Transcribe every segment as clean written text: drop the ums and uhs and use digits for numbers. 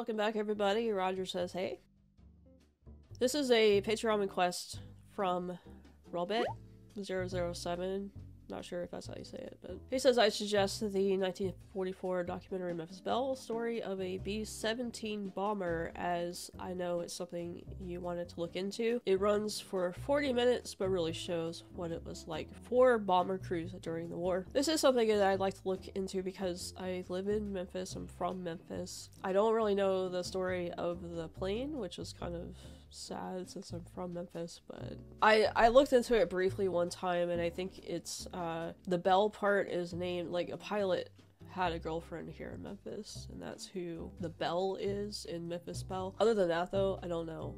Welcome back, everybody. Roger says hey. This is a Patreon request from Robert007. Not sure if that's how you say it, but he says I suggest the 1944 documentary Memphis Belle story of a B-17 bomber, as I know it's something you wanted to look into. It runs for 40 minutes, but really shows what it was like for bomber crews during the war. This is something that I'd like to look into because I live in Memphis. I'm from Memphis. I don't really know the story of the plane, which is kind of sad since I'm from Memphis, but I looked into it briefly one time, and I think it's the Belle part is named, like, a pilot had a girlfriend here in Memphis, and that's who the Belle is in Memphis Belle. Other than that, though, I don't know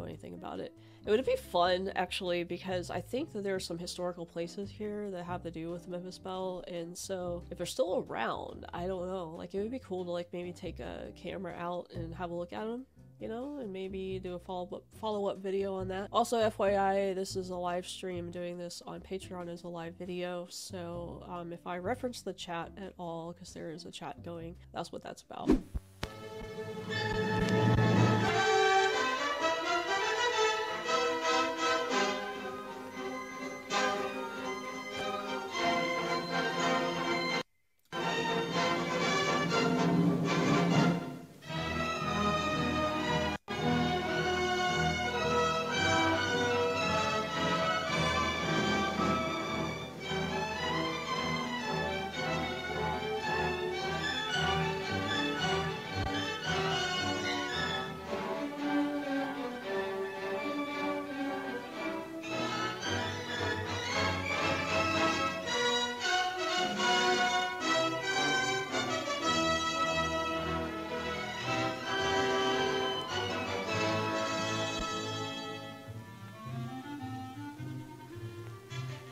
anything about it. It would be fun, actually, because I think that there are some historical places here that have to do with Memphis Belle, and so if they're still around, I don't know, like, it would be cool to, like, maybe take a camera out and have a look at them, you know, and maybe do a follow-up video on that. Also, FYI, this is a live stream. Doing this on Patreon is a live video, so if I reference the chat at all, because there is a chat going, that's what that's about.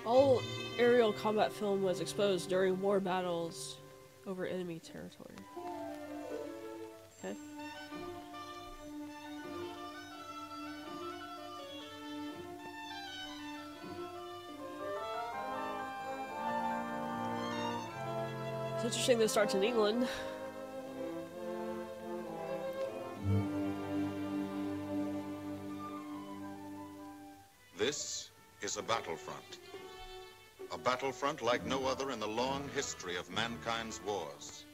All aerial combat film was exposed during war battles over enemy territory. Okay. It's interesting that it starts in England. This is a battlefront. A battlefront like no other in the long history of mankind's wars.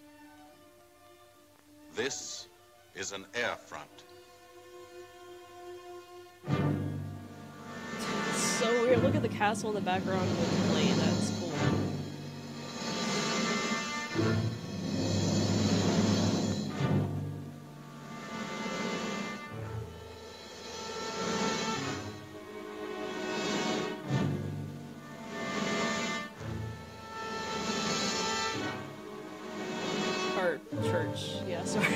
This is an air front. It's so weird. Look at the castle in the background with the plane. That's cool. Church, yeah, sorry.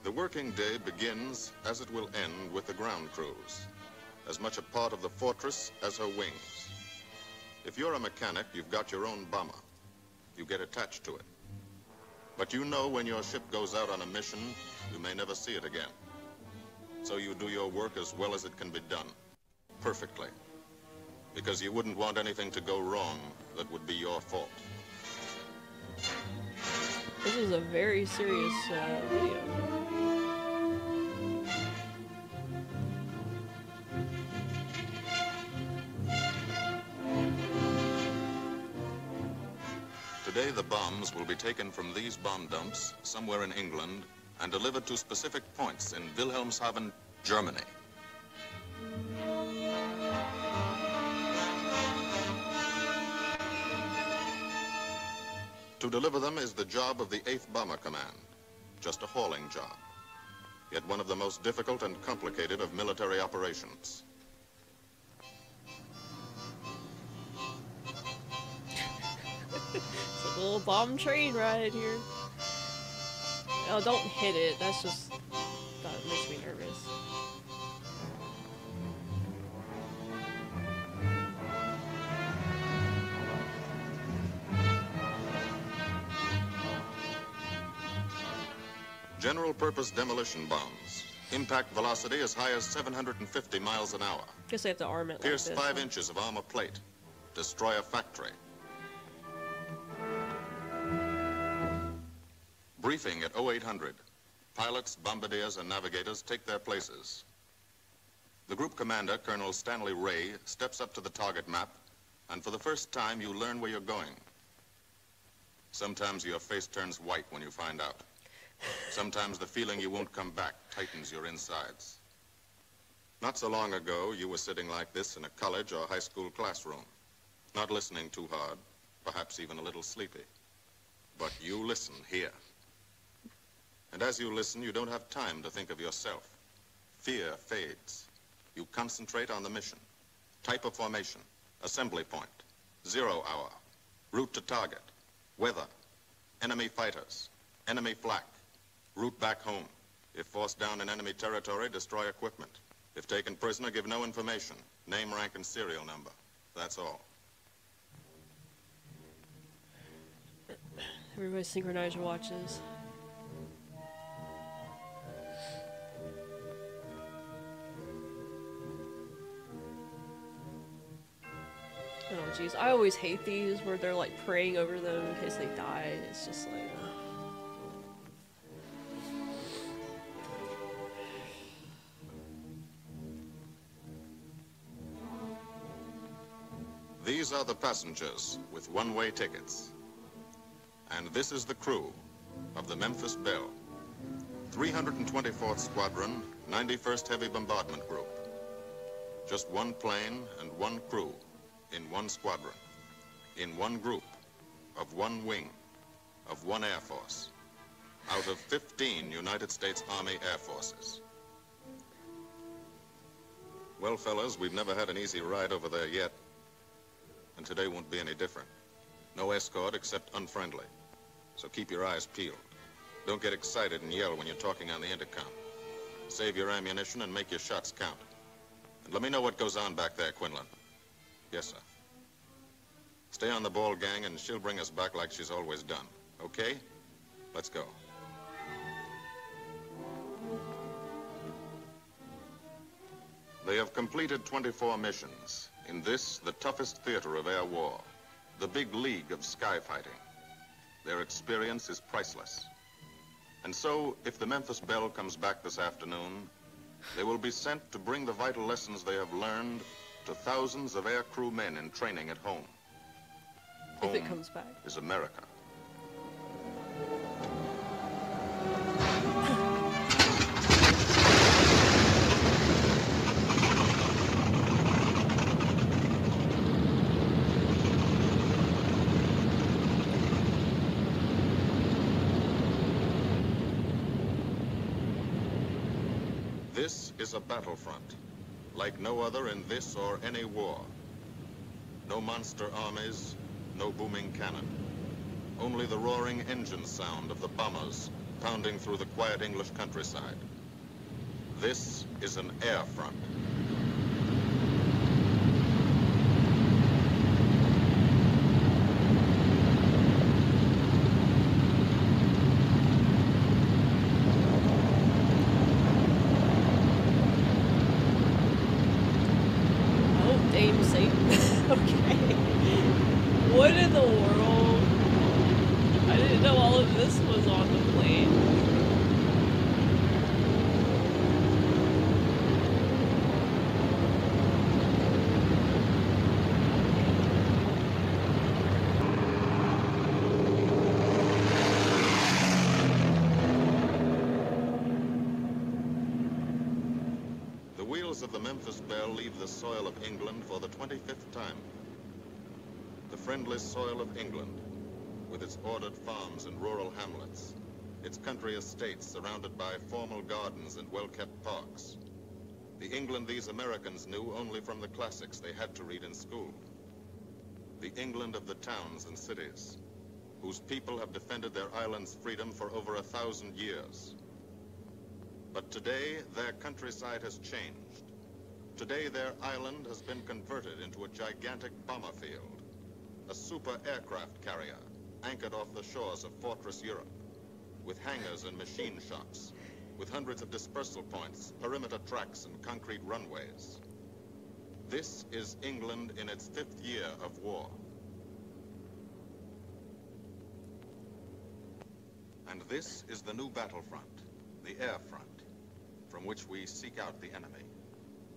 The working day begins, as it will end, with the ground crews, as much a part of the fortress as her wings. If you're a mechanic, you've got your own bomber. You get attached to it. But you know when your ship goes out on a mission, you may never see it again. So you do your work as well as it can be done, perfectly. Because you wouldn't want anything to go wrong that would be your fault. This is a very serious video. Today, the bombs will be taken from these bomb dumps somewhere in England and delivered to specific points in Wilhelmshaven, Germany. To deliver them is the job of the 8th Bomber Command, just a hauling job, yet one of the most difficult and complicated of military operations. A little bomb train ride here. Oh, don't hit it. That's just... that makes me nervous. General-purpose demolition bombs Impact velocity as high as 750 miles an hour. Guess they have to arm it Pierce like this. 5 inches of armor plate. Destroy a factory. Briefing at 0800. Pilots, bombardiers, and navigators take their places. The group commander, Colonel Stanley Ray, steps up to the target map, and for the first time, you learn where you're going. Sometimes your face turns white when you find out. Sometimes the feeling you won't come back tightens your insides. Not so long ago, you were sitting like this in a college or high school classroom, not listening too hard, perhaps even a little sleepy. But you listen here. And as you listen, you don't have time to think of yourself. Fear fades. You concentrate on the mission. Type of formation, assembly point, 0 hour, route to target, weather, enemy fighters, enemy flak, route back home. If forced down in enemy territory, destroy equipment. If taken prisoner, give no information, name, rank, and serial number. That's all. Everybody synchronize your watches. Oh jeez, I always hate these where they're like praying over them in case they die. It's just like... These are the passengers with one-way tickets. And this is the crew of the Memphis Belle, 324th Squadron, 91st Heavy Bombardment Group. Just one plane and one crew in one squadron, in one group, of one wing, of one Air Force, out of 15 United States Army Air Forces. Well, fellas, we've never had an easy ride over there yet, and today won't be any different. No escort except unfriendly. So keep your eyes peeled. Don't get excited and yell when you're talking on the intercom. Save your ammunition and make your shots count. And let me know what goes on back there, Quinlan. Yes, sir. Stay on the ball, gang, and she'll bring us back like she's always done. Okay? Let's go. They have completed 24 missions in this, the toughest theater of air war, the big league of sky fighting. Their experience is priceless. And so, if the Memphis Belle comes back this afternoon, they will be sent to bring the vital lessons they have learned to thousands of air crew men in training at home. If it comes back. Is America. This is a battlefront, like no other in this or any war. No monster armies, no booming cannon. Only the roaring engine sound of the bombers pounding through the quiet English countryside. This is an air front. Dame Satan. Okay. What in the world? I didn't know all of this was on the plane. The wheels of the Memphis Belle leave the soil of England for the 25th time. The friendly soil of England, with its ordered farms and rural hamlets, its country estates surrounded by formal gardens and well-kept parks. The England these Americans knew only from the classics they had to read in school. The England of the towns and cities, whose people have defended their island's freedom for over 1,000 years. But today, their countryside has changed. Today, their island has been converted into a gigantic bomber field, a super aircraft carrier anchored off the shores of Fortress Europe, with hangars and machine shops, with hundreds of dispersal points, perimeter tracks, and concrete runways. This is England in its 5th year of war. And this is the new battlefront, the air front, from which we seek out the enemy.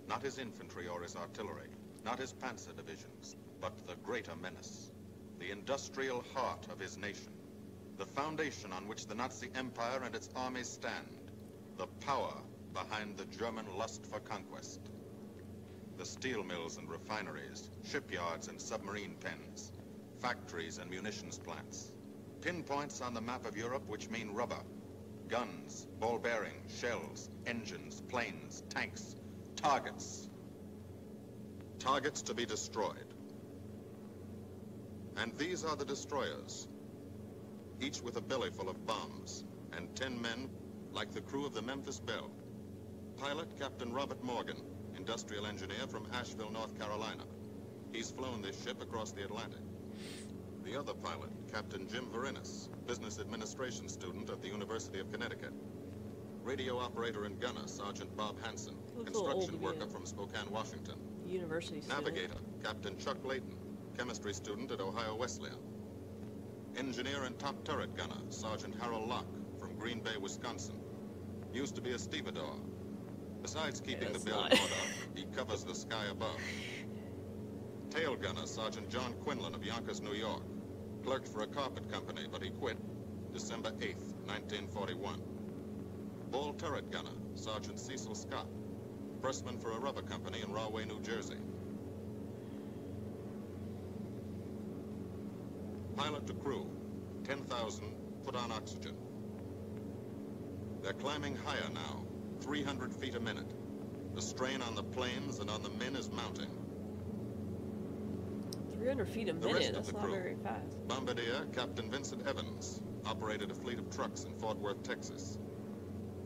Not his infantry or his artillery, not his panzer divisions, but the greater menace, the industrial heart of his nation, the foundation on which the Nazi Empire and its armies stand, the power behind the German lust for conquest. The steel mills and refineries, shipyards and submarine pens, factories and munitions plants. Pinpoints on the map of Europe which mean rubber, guns, ball bearings, shells, engines, planes, tanks, targets. Targets to be destroyed. And these are the destroyers, each with a belly full of bombs, and 10 men like the crew of the Memphis Belle. Pilot Captain Robert Morgan, industrial engineer from Asheville, North Carolina. He's flown this ship across the Atlantic. The other pilot, Captain Jim Verinis, business administration student at the University of Connecticut. Radio operator and gunner, Sergeant Bob Hansen, construction worker from Spokane, Washington. University student. Navigator, Captain Chuck Layton, chemistry student at Ohio Wesleyan. Engineer and top turret gunner, Sergeant Harold Locke from Green Bay, Wisconsin. Used to be a stevedore. Besides keeping the bill in order, he covers the sky above. Tail gunner, Sergeant John Quinlan of Yonkers, New York. Clerked for a carpet company, but he quit December 8th, 1941. Ball turret gunner, Sergeant Cecil Scott. Pressman for a rubber company in Rahway, New Jersey. Pilot to crew, 10,000, put on oxygen. They're climbing higher now, 300 feet a minute. The strain on the planes and on the men is mounting. 300 feet a minute, that's not very fast. Bombardier Captain Vincent Evans operated a fleet of trucks in Fort Worth, Texas.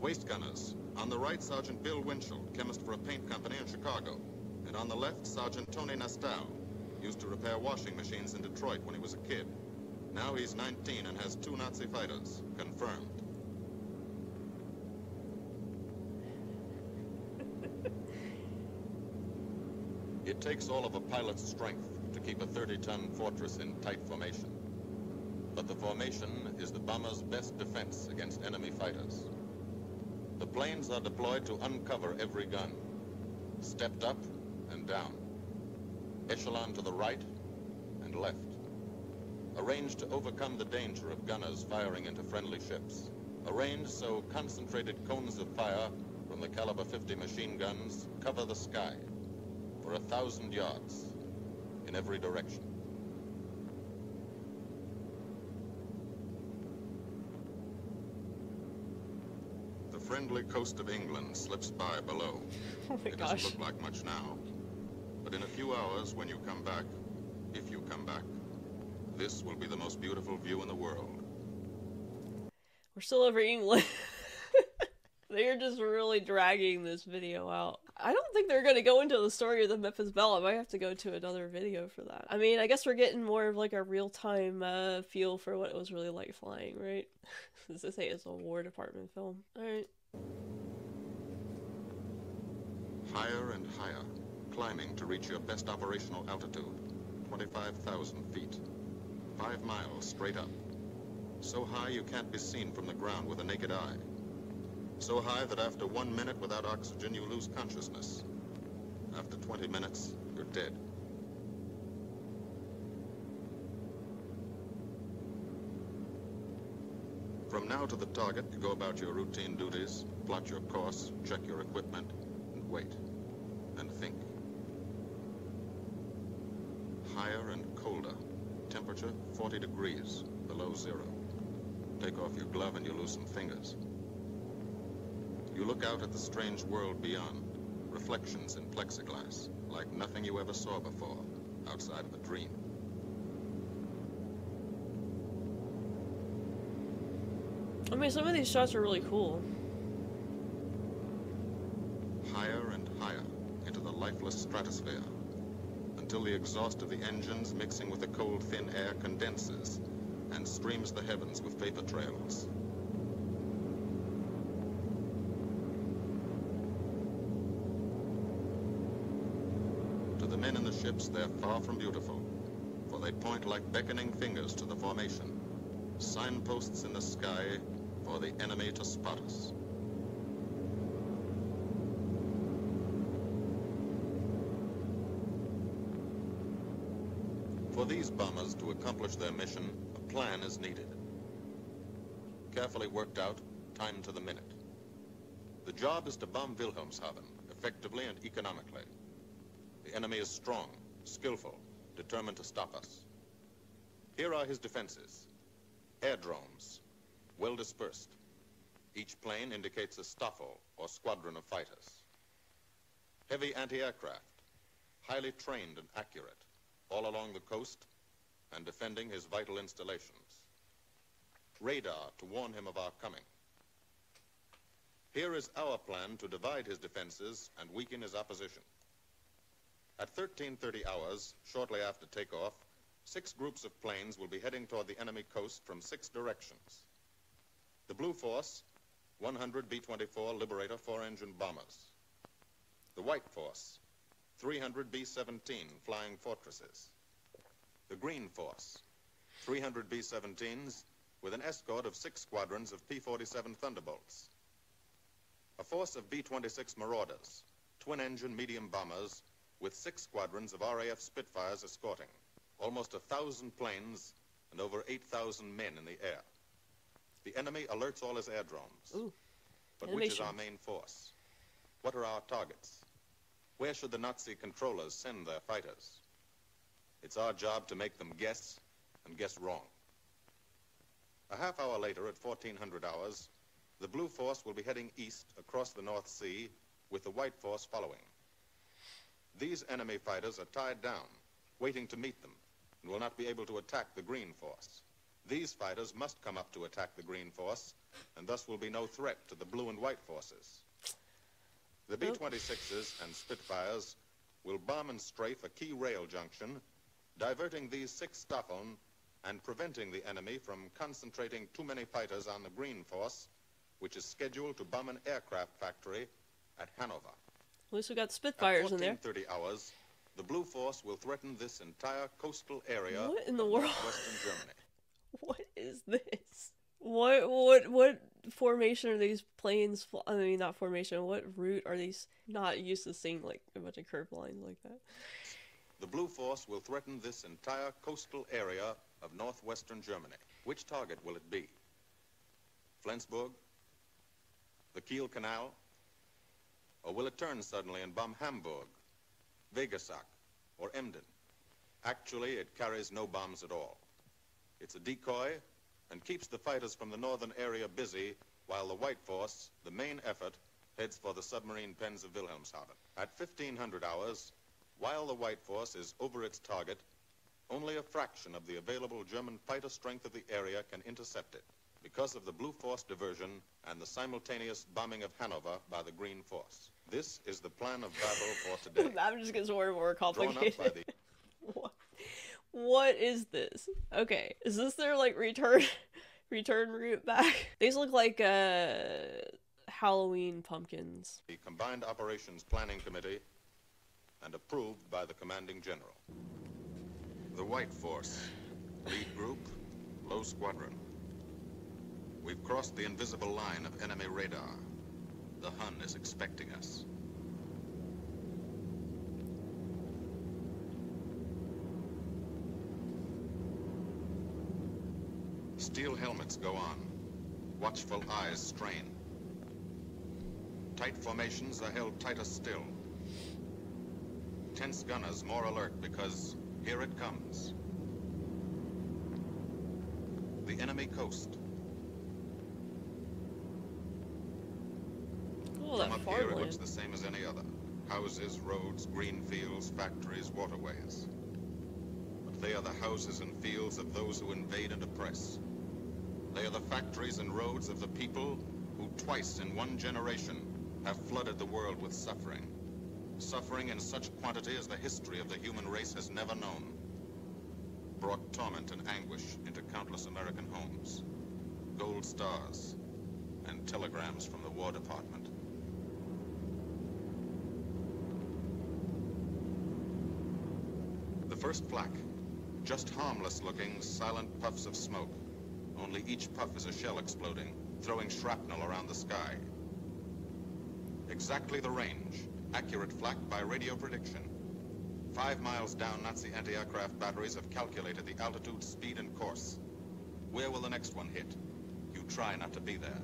Waist gunners, on the right, Sergeant Bill Winchell, chemist for a paint company in Chicago. And on the left, Sergeant Tony Nastal, used to repair washing machines in Detroit when he was a kid. Now he's 19 and has 2 Nazi fighters, confirmed. It takes all of a pilot's strength to keep a 30-ton fortress in tight formation. But the formation is the bomber's best defense against enemy fighters. The planes are deployed to uncover every gun, stepped up and down, echelon to the right and left, arranged to overcome the danger of gunners firing into friendly ships, arranged so concentrated cones of fire from the caliber 50 machine guns cover the sky for 1,000 yards in every direction. The friendly coast of England slips by below. Oh my It gosh. doesn't look like much now, but in a few hours when you come back, if you come back, this will be the most beautiful view in the world. We're still over England. They're just really dragging this video out. I don't think they're going to go into the story of the Memphis Belle. I might have to go to another video for that. I mean, I guess we're getting more of like a real-time feel for what it was really like flying, right? As I say, it's a War Department film. Alright. Higher and higher, climbing to reach your best operational altitude, 25,000 feet. 5 miles straight up. So high you can't be seen from the ground with a naked eye. So high that after 1 minute without oxygen, you lose consciousness. After 20 minutes, you're dead. From now to the target, you go about your routine duties, plot your course, check your equipment, and wait, and think. Higher and colder. Temperature 40 degrees, below zero. Take off your glove and you lose some fingers. You look out at the strange world beyond, reflections in plexiglass, like nothing you ever saw before, outside of a dream. I mean, some of these shots are really cool. Higher and higher, into the lifeless stratosphere, until the exhaust of the engines mixing with the cold, thin air condenses and streams the heavens with vapor trails. ships, they're far from beautiful, for they point like beckoning fingers to the formation, signposts in the sky for the enemy to spot us. For these bombers to accomplish their mission, a plan is needed. Carefully worked out, timed to the minute. The job is to bomb Wilhelmshaven effectively and economically. The enemy is strong, skillful, determined to stop us. Here are his defenses. Airdromes, well dispersed. Each plane indicates a staffel or squadron of fighters. Heavy anti-aircraft, highly trained and accurate, all along the coast and defending his vital installations. Radar to warn him of our coming. Here is our plan to divide his defenses and weaken his opposition. At 13:30 hours, shortly after takeoff, 6 groups of planes will be heading toward the enemy coast from 6 directions. The Blue Force, 100 B-24 Liberator 4-engine bombers. The White Force, 300 B-17 Flying Fortresses. The Green Force, 300 B-17s with an escort of 6 squadrons of P-47 Thunderbolts. A force of B-26 Marauders, twin-engine medium bombers with 6 squadrons of RAF Spitfires escorting. Almost 1,000 planes and over 8,000 men in the air. The enemy alerts all his airdromes. Ooh, but which is our main force? What are our targets? Where should the Nazi controllers send their fighters? It's our job to make them guess, and guess wrong. A half hour later, at 1400 hours, the Blue Force will be heading east across the North Sea, with the White Force following. These enemy fighters are tied down, waiting to meet them, and will not be able to attack the Green Force. These fighters must come up to attack the Green Force, and thus will be no threat to the Blue and White Forces. The B-26s and Spitfires will bomb and strafe a key rail junction, diverting these 6 Staffeln and preventing the enemy from concentrating too many fighters on the Green Force, which is scheduled to bomb an aircraft factory at Hanover. At least we got Spitfires in there. At 14:30 hours, the Blue Force will threaten this entire coastal area What in the world? of western Germany. What is this? What formation are these planes? I mean, not formation. What route are these? Not used to seeing like a bunch of curved lines like that. The Blue Force will threaten this entire coastal area of northwestern Germany. Which target will it be? Flensburg? The Kiel Canal? Or will it turn suddenly and bomb Hamburg, Wegesack, or Emden? Actually, it carries no bombs at all. It's a decoy and keeps the fighters from the northern area busy while the White Force, the main effort, heads for the submarine pens of Wilhelmshaven. At 1500 hours, while the White Force is over its target, only a fraction of the available German fighter strength of the area can intercept it because of the Blue Force diversion and the simultaneous bombing of Hanover by the Green Force. This is the plan of battle for today. That just gets more and more complicated. Drawn up by the... What is this? Okay, is this their like return route back? These look like Halloween pumpkins. The Combined Operations Planning Committee and approved by the Commanding General. The White Force, lead group, low squadron. We've crossed the invisible line of enemy radar. The Hun is expecting us. Steel helmets go on. Watchful eyes strain. Tight formations are held tighter still. Tense gunners more alert because here it comes. The enemy coast. Oh, that From up here, it farmland. looks the same as any other. Houses, roads, green fields, factories, waterways. But they are the houses and fields of those who invade and oppress. They are the factories and roads of the people who twice in one generation have flooded the world with suffering. Suffering in such quantity as the history of the human race has never known. Brought torment and anguish into countless American homes. Gold stars and telegrams from the War Department. First flak. Just harmless-looking, silent puffs of smoke. Only each puff is a shell exploding, throwing shrapnel around the sky. Exactly the range. Accurate flak by radio prediction. 5 miles down, Nazi anti-aircraft batteries have calculated the altitude, speed, and course. Where will the next one hit? You try not to be there.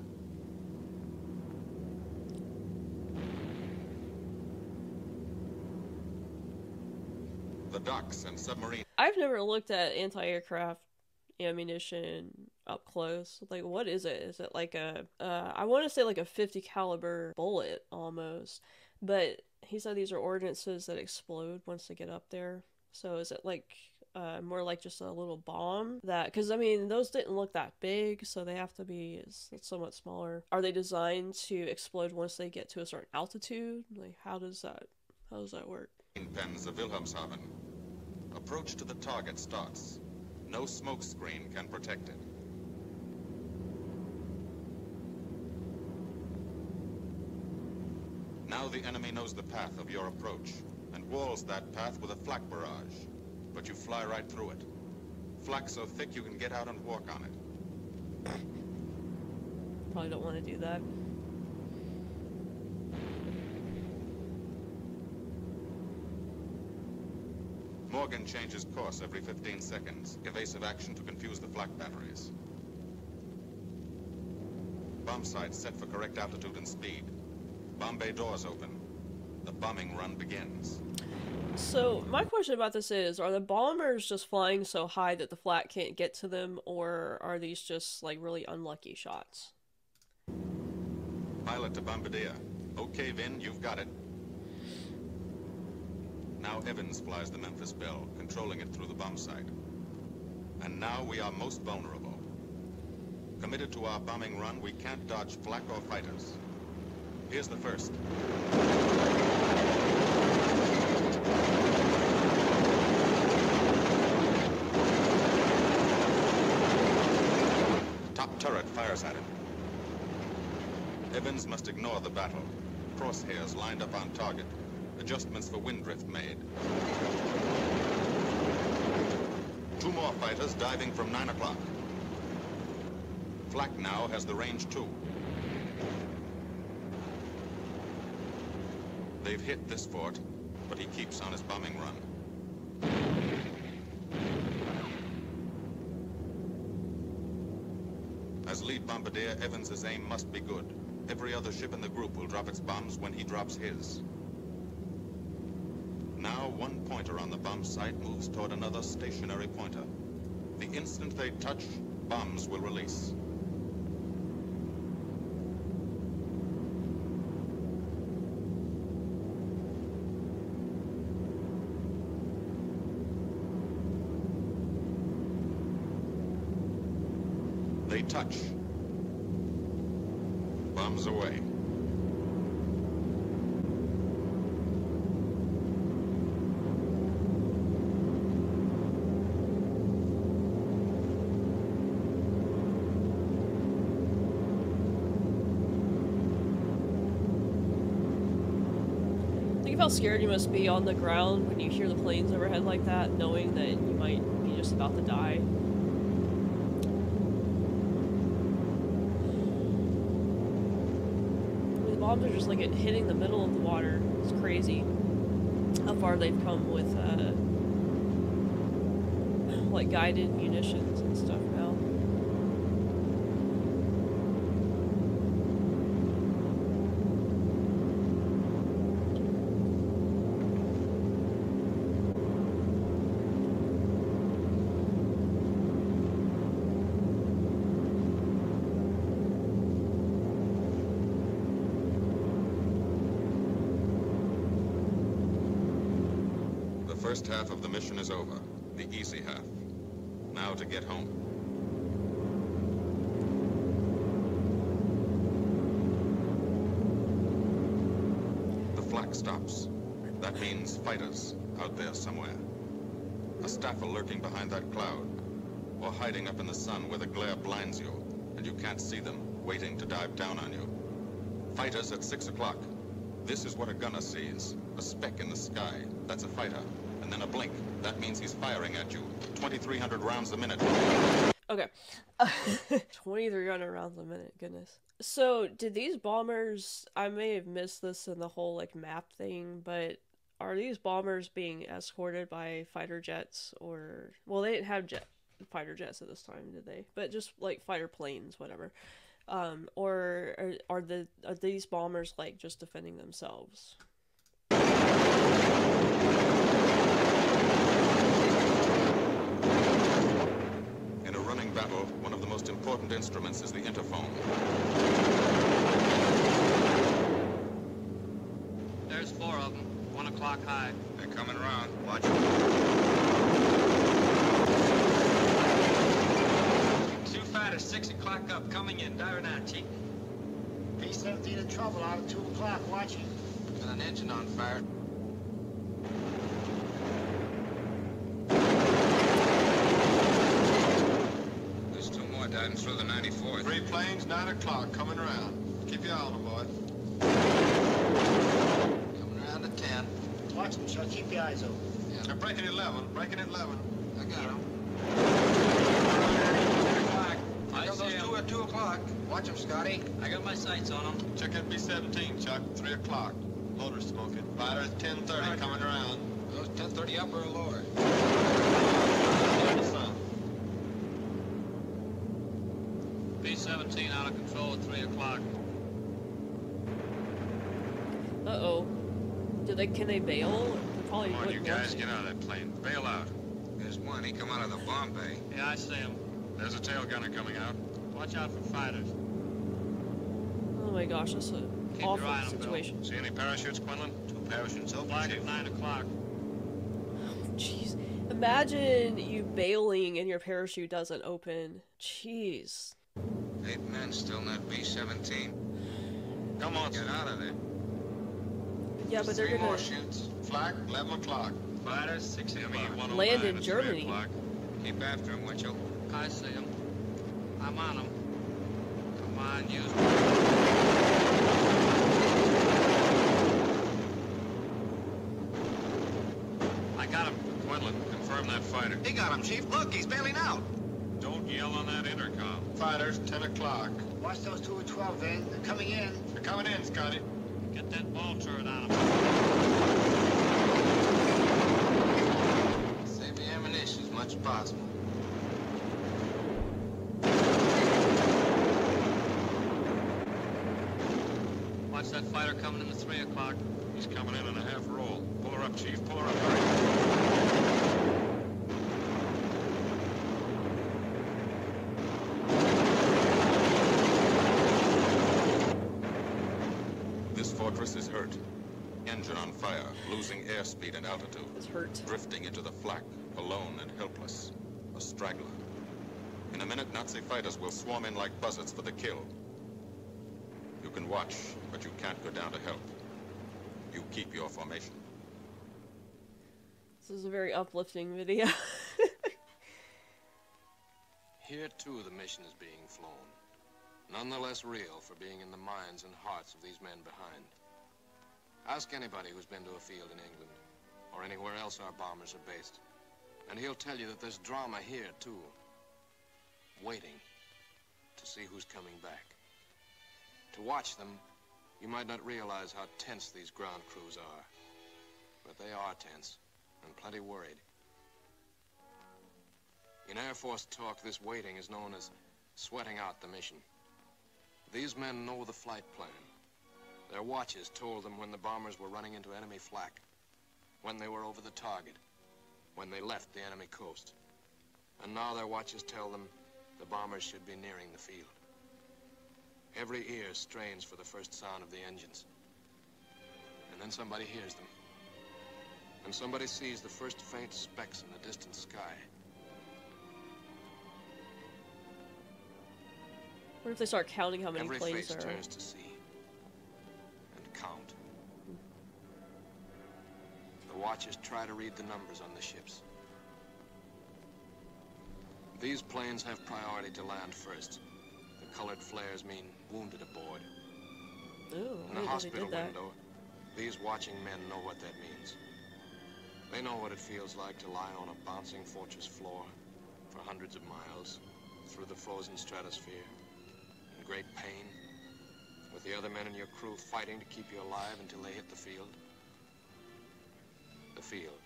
The docks and submarine. I've never looked at anti-aircraft ammunition up close. Like, what is it? Is it like a, I want to say like a 50 caliber bullet almost, but he said these are ordnances that explode once they get up there. So is it like more like just a little bomb that, because I mean those didn't look that big, so they have to be somewhat smaller. Are they designed to explode once they get to a certain altitude? Like, how does that work? Pens of Wilhelmshaven. Approach to the target starts. No smoke screen can protect it. Now the enemy knows the path of your approach and walls that path with a flak barrage. But you fly right through it. Flak so thick you can get out and walk on it. Probably don't want to do that. Morgan changes course every 15 seconds. Evasive action to confuse the flak batteries. Bomb sight set for correct altitude and speed. Bomb bay doors open. The bombing run begins. So my question about this is, are the bombers just flying so high that the flak can't get to them, or are these just like really unlucky shots? Pilot to Bombardier. Okay, Vin, you've got it. Now Evans flies the Memphis Belle, controlling it through the bomb site. And now we are most vulnerable. Committed to our bombing run, we can't dodge flak or fighters. Here's the first. Top turret fires at him. Evans must ignore the battle. Crosshairs lined up on target. Adjustments for wind drift made. 2 more fighters diving from 9 o'clock. Flak now has the range too. They've hit this fort, but he keeps on his bombing run. As lead bombardier, Evans's aim must be good. Every other ship in the group will drop its bombs when he drops his. Now, one pointer on the bomb site moves toward another stationary pointer. The instant they touch, bombs will release. They touch. Bombs away. Think of how scared you must be on the ground when you hear the planes overhead like that, knowing that you might be just about to die. The bombs are just like hitting the middle of the water. It's crazy how far they've come with like guided munitions and stuff now. The first half of the mission is over, the easy half. Now to get home. The flak stops. That means fighters out there somewhere. A staffer lurking behind that cloud, or hiding up in the sun where the glare blinds you, and you can't see them, waiting to dive down on you. Fighters at 6 o'clock. This is what a gunner sees. A speck in the sky. That's a fighter. And and in a blink, that means he's firing at you. 2,300 rounds a minute. Okay. 2,300 rounds a minute, goodness. So, did these bombers, I may have missed this in the whole, like, map thing, but are these bombers being escorted by fighter jets, or, well, they didn't have fighter jets at this time, did they? But just, like, fighter planes, whatever. Or are these bombers, like, just defending themselves? In a running battle, one of the most important instruments is the interphone. There's 4 of them, 1 o'clock high. They're coming around. Watch it. 2 fighters, 6 o'clock up, coming in. Dire now, Chief. B-17 in trouble out at 2 o'clock, watching. Got an engine on fire. There's 2 more diving through the 94th. 3 planes, 9 o'clock, coming around. Keep your eye on them, boy. Coming around at 10. Watch them, Chuck. Keep your eyes open. Yeah. They're breaking 11, breaking 11. I got them. I got those 2 at 2 o'clock. Watch them, Scotty. I got my sights on them. Check that B-17, Chuck, 3 o'clock. Motor smoking. Fighters, 10:30, coming around. Those 10:30 upper or lower? Sun. B-17 out of control at 3 o'clock. Uh-oh. Can they bail? They probably Come on, you wouldn't guys, want get out of that plane. Bail out. There's one. He come out of the bomb bay. Yeah, I see him. There's a tail gunner coming out. Watch out for fighters. to. Oh my gosh, that's an Keep your eye awful on 'em, Bill. situation. See any parachutes, Quinlan? 2 parachutes open, Flag Chief. at 9 o'clock. Jeez. Imagine you bailing and your parachute doesn't open. Jeez. 8 men still in that B-17. Come on, Get out of there. Yeah, but they're 3 more gonna shoots. Flak, 11 o'clock. Fighters, 6 o'clock. land in Germany. Keep after him, Winchell. I see him. I'm on him. Come on, use I got him. Quinlan, confirm that fighter. He got him, Chief. Look, he's bailing out. Don't yell on that intercom. Fighters, 10 o'clock. Watch those 2 at 12, Van. They're coming in. They're coming in, Scotty. Get that ball turret on him. Save the ammunition as much as possible. Watch that fighter coming in at 3 o'clock. He's coming in a half roll. Pull her up, Chief. Pull her up. Hurry. This fortress is hurt. Engine on fire, losing airspeed and altitude. It's hurt. Drifting into the flak, alone and helpless. A straggler. In a minute, Nazi fighters will swarm in like buzzards for the kill. You can watch, but you can't go down to help. You keep your formation. This is a very uplifting video. Here, too, the mission is being flown. None the less real for being in the minds and hearts of these men behind. Ask anybody who's been to a field in England, or anywhere else our bombers are based, and he'll tell you that there's drama here, too. Waiting to see who's coming back. To watch them, you might not realize how tense these ground crews are. But they are tense, and plenty worried. In Air Force talk, this waiting is known as sweating out the mission. These men know the flight plan. Their watches told them when the bombers were running into enemy flak, when they were over the target, when they left the enemy coast. And now their watches tell them the bombers should be nearing the field. Every ear strains for the first sound of the engines. And then somebody hears them. And somebody sees the first faint specks in the distant sky. What if they start counting how many Every planes face there are? turns to see and count. The watchers try to read the numbers on the ships. These planes have priority to land first. The colored flares mean wounded aboard. Ooh, In I the didn't know they hospital did that. window, these watching men know what that means. They know what it feels like to lie on a bouncing fortress floor for hundreds of miles through the frozen stratosphere in great pain, with the other men in your crew fighting to keep you alive until they hit the field. The field.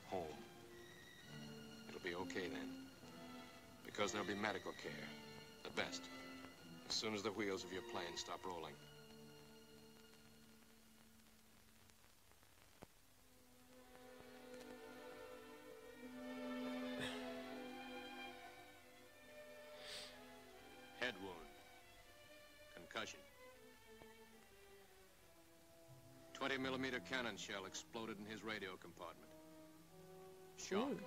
Home. It'll be okay then, because there'll be medical care, the best, as soon as the wheels of your plane stop rolling. Head wound. Concussion. 20-millimeter cannon shell exploded in his radio compartment. Shock. Ooh.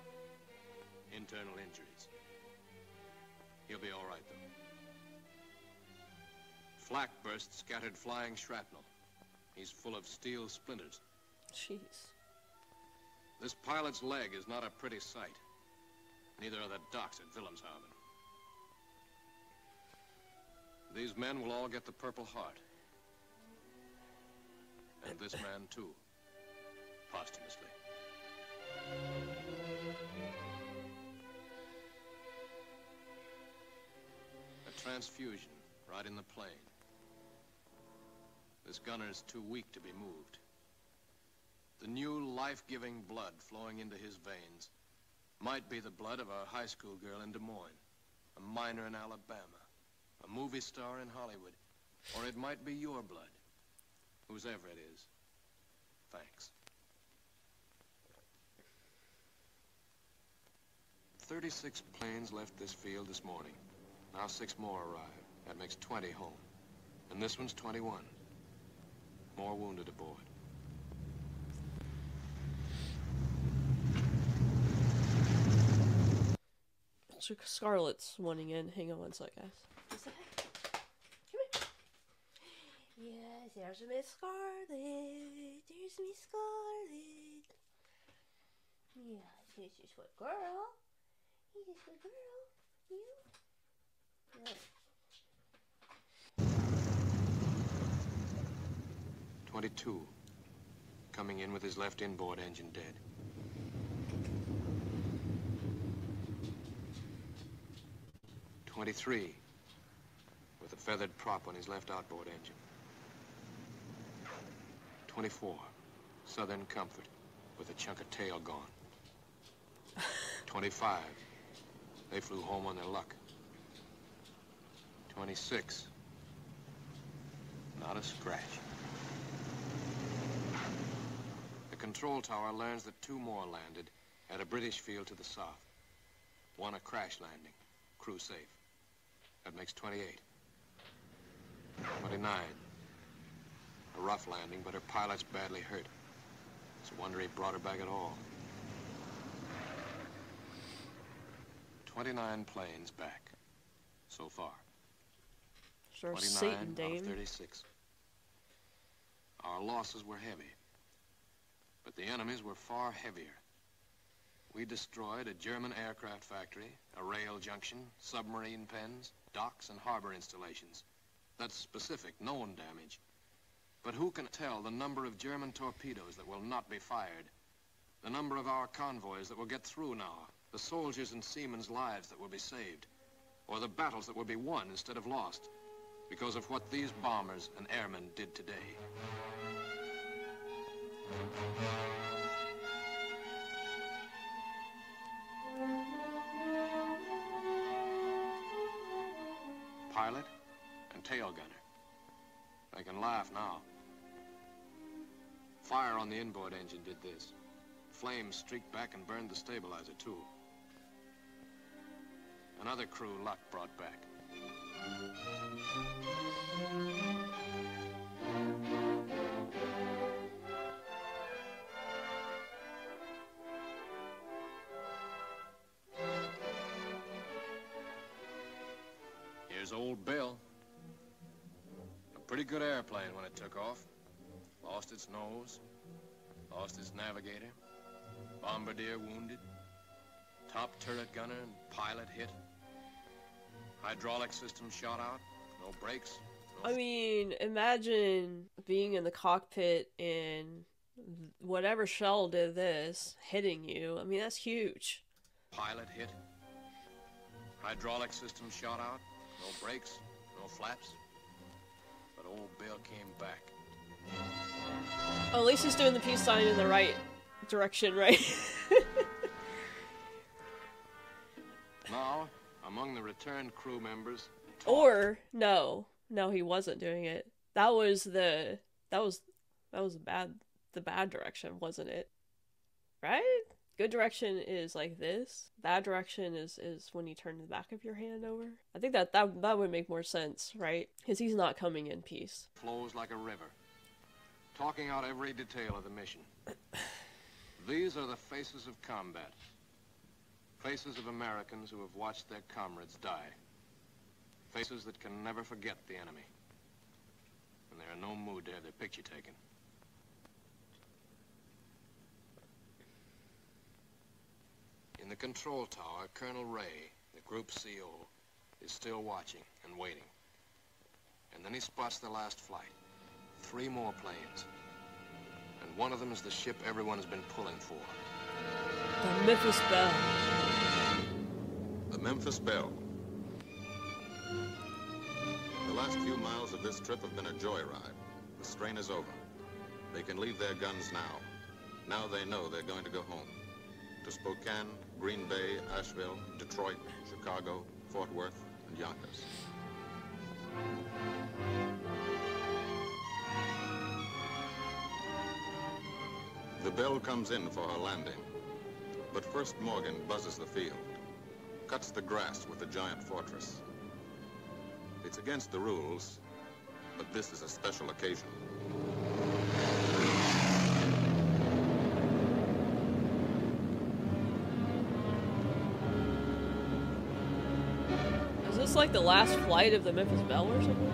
Internal injuries. He'll be all right, though. Flak burst scattered flying shrapnel. He's full of steel splinters. Jeez. This pilot's leg is not a pretty sight. Neither are the docks at Wilhelmshaven. These men will all get the Purple Heart. And this man, too. Posthumously. A transfusion right in the plane. This gunner's too weak to be moved. The new life-giving blood flowing into his veins might be the blood of a high school girl in Des Moines, a miner in Alabama, a movie star in Hollywood, or it might be your blood, whosever it is. Thanks. 36 planes left this field this morning. Now 6 more arrive. That makes 20 home. And this one's 21. More wounded aboard. Scarlett's wanting in. Hang on one sec, guys. Just a sec. Come here. Yes, there's Miss Scarlett. There's Miss Scarlett. Yeah, she's a sweet girl. He's a sweet girl. You? Yeah. 22. Coming in with his left inboard engine dead. 23. With a feathered prop on his left outboard engine. 24. Southern Comfort. With a chunk of tail gone. 25. They flew home on their luck. 26. Not a scratch. The control tower learns that 2 more landed at a British field to the south. 1 a crash landing. Crew safe. That makes 28. 29. A rough landing, but her pilot's badly hurt. It's a wonder he brought her back at all. 29 planes back. So far. Sure, 29 Satan, out Dame. of 36. Our losses were heavy. But the enemies were far heavier. We destroyed a German aircraft factory, a rail junction, submarine pens, docks, and harbor installations. That's specific, known damage. But who can tell the number of German torpedoes that will not be fired? The number of our convoys that will get through now? The soldiers' and seamen's lives that will be saved? Or the battles that will be won instead of lost? Because of what these bombers and airmen did today. Pilot and tail gunner. They can laugh now. Fire on the inboard engine did this. Flames streaked back and burned the stabilizer, too. Another crew luck brought back. Here's old Bill. A pretty good airplane when it took off. Lost its nose. Lost its navigator. Bombardier wounded. Top turret gunner and pilot hit. Hydraulic system shot out. No brakes. No I mean, imagine being in the cockpit and whatever shell did this, hitting you, I mean, that's huge. Pilot hit. Hydraulic system shot out. No brakes, no flaps. But old Bill came back. Oh, at least he's doing the peace sign in the right direction, right? Now, among the returned crew members... Or, no, he wasn't doing it. That was the bad direction, wasn't it? Right? Good direction is like this. Bad direction is when you turn the back of your hand over. I think that would make more sense, right? Because he's not coming in peace. Flows like a river, talking out every detail of the mission. These are the faces of combat. Faces of Americans who have watched their comrades die. Faces that can never forget the enemy. And they're in no mood to have their picture taken. In the control tower, Colonel Ray, the group CO, is still watching and waiting. And then he spots the last flight. 3 more planes. And one of them is the ship everyone has been pulling for. The Memphis Belle. The Memphis Belle. The last few miles of this trip have been a joyride. The strain is over. They can leave their guns now. Now they know they're going to go home. To Spokane, Green Bay, Asheville, Detroit, Chicago, Fort Worth, and Yonkers. The Belle comes in for her landing. But first Morgan buzzes the field, cuts the grass with the giant fortress. It's against the rules, but this is a special occasion. Is this like the last flight of the Memphis Belle or something?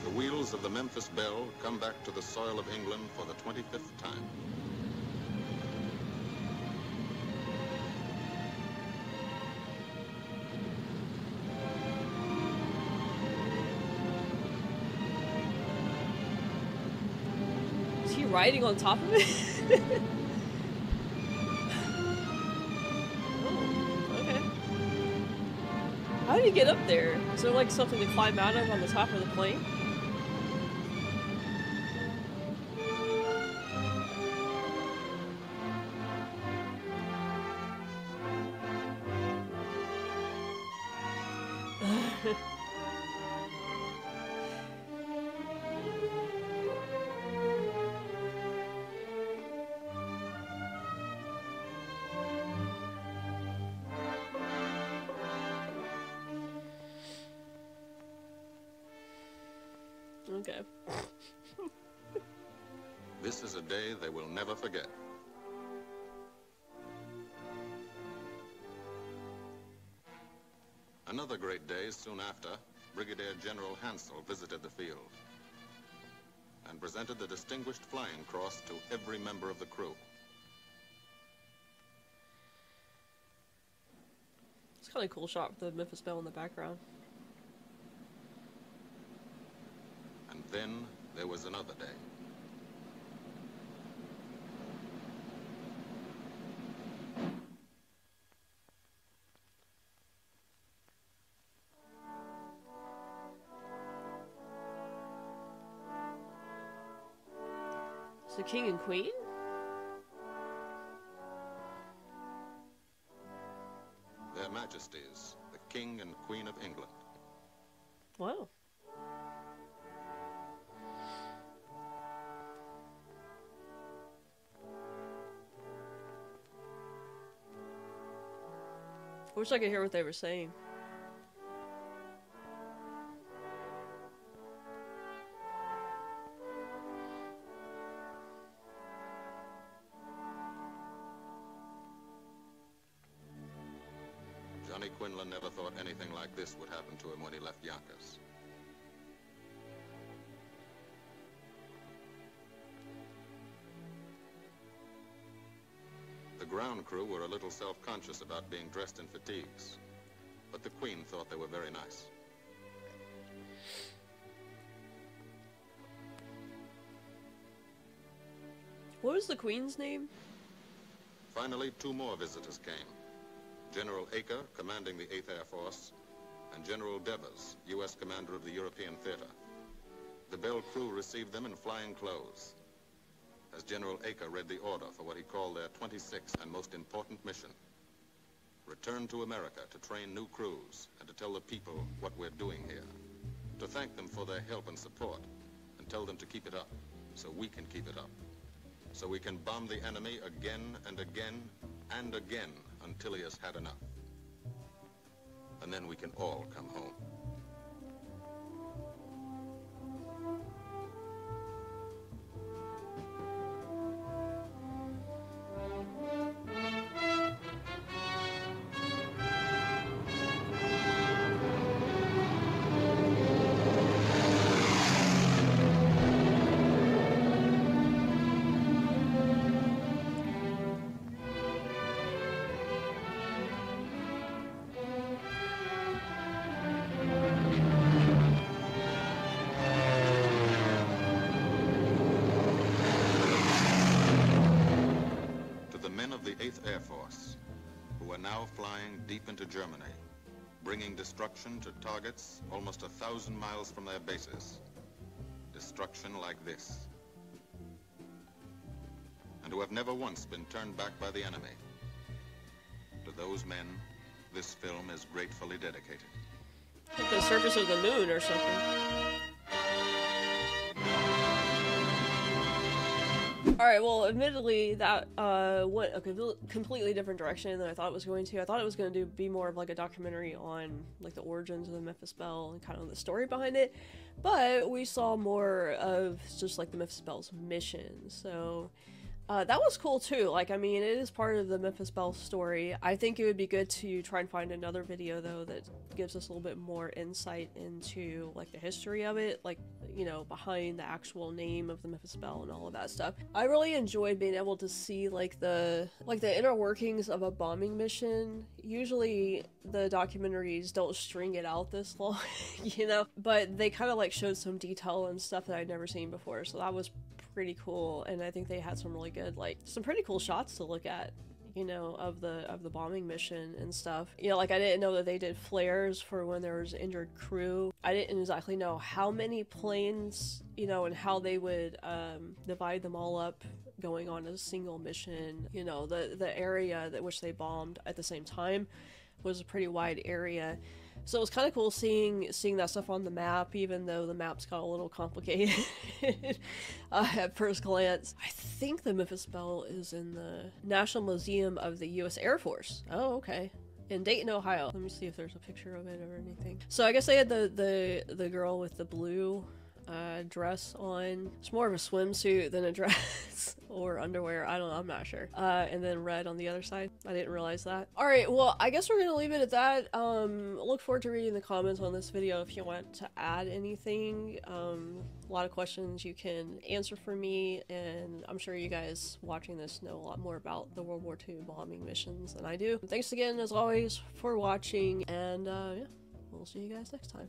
The wheels of the Memphis Belle come back to the soil of England for the 25th time. Is he riding on top of it? Oh, okay. How did he get up there? Is there like something to climb out of on the top of the plane? Okay. This is a day they will never forget. Another great day soon after, Brigadier General Hansel visited the field and presented the Distinguished Flying Cross to every member of the crew. It's kind of a cool shot with the Memphis Belle in the background. And then there was another day. It's the King and Queen? Their Majesties, the King and Queen of England. Wow. I wish I could hear what they were saying. Johnny Quinlan never thought anything like this would happen to him when he left Yonkers. The ground crew were a little self-conscious about being dressed in fatigues, but the Queen thought they were very nice. What was the Queen's name? Finally, 2 more visitors came. General Acre, commanding the 8th Air Force, and General Devers, U.S. commander of the European Theater. The Belle crew received them in flying clothes, as General Acre read the order for what he called their 26th and most important mission. Return to America to train new crews and to tell the people what we're doing here. To thank them for their help and support, and tell them to keep it up, so we can keep it up. So we can bomb the enemy again and again and again until he has had enough. And then we can all come home. The 8th Air Force, who are now flying deep into Germany, bringing destruction to targets almost 1,000 miles from their bases. Destruction like this. And who have never once been turned back by the enemy. To those men, this film is gratefully dedicated. Like the surface of the moon or something. Alright, well, admittedly, that went a completely different direction than I thought it was going to. I thought it was going to be more of like a documentary on like the origins of the Memphis Belle and kind of the story behind it, but we saw more of just like the Memphis Belle's mission, so that was cool too. Like, I mean, it is part of the Memphis Belle story. I think it would be good to try and find another video though that gives us a little bit more insight into like the history of it, like, you know, behind the actual name of the Memphis Belle and all of that stuff. I really enjoyed being able to see like the inner workings of a bombing mission. Usually the documentaries don't string it out this long, you know, but they kind of like showed some detail and stuff that I'd never seen before, so that was pretty cool. And I think they had some really good, like, some pretty cool shots to look at, you know, of the bombing mission and stuff. You know, like, I didn't know that they did flares for when there was injured crew. I didn't exactly know how many planes, you know, and how they would divide them all up going on a single mission. You know, the area that which they bombed at the same time was a pretty wide area. So it was kind of cool seeing that stuff on the map, even though the maps got a little complicated at first glance. I think the Memphis Belle is in the National Museum of the U.S. Air Force. Oh, okay. In Dayton, Ohio. Let me see if there's a picture of it or anything. So I guess they had the girl with the blue dress on. It's more of a swimsuit than a dress or underwear. I don't know, I'm not sure. And then red on the other side. I didn't realize that. Alright, well, I guess we're gonna leave it at that. Look forward to reading the comments on this video if you want to add anything. A lot of questions you can answer for me, and I'm sure you guys watching this know a lot more about the World War II bombing missions than I do. Thanks again, as always, for watching, and yeah, we'll see you guys next time.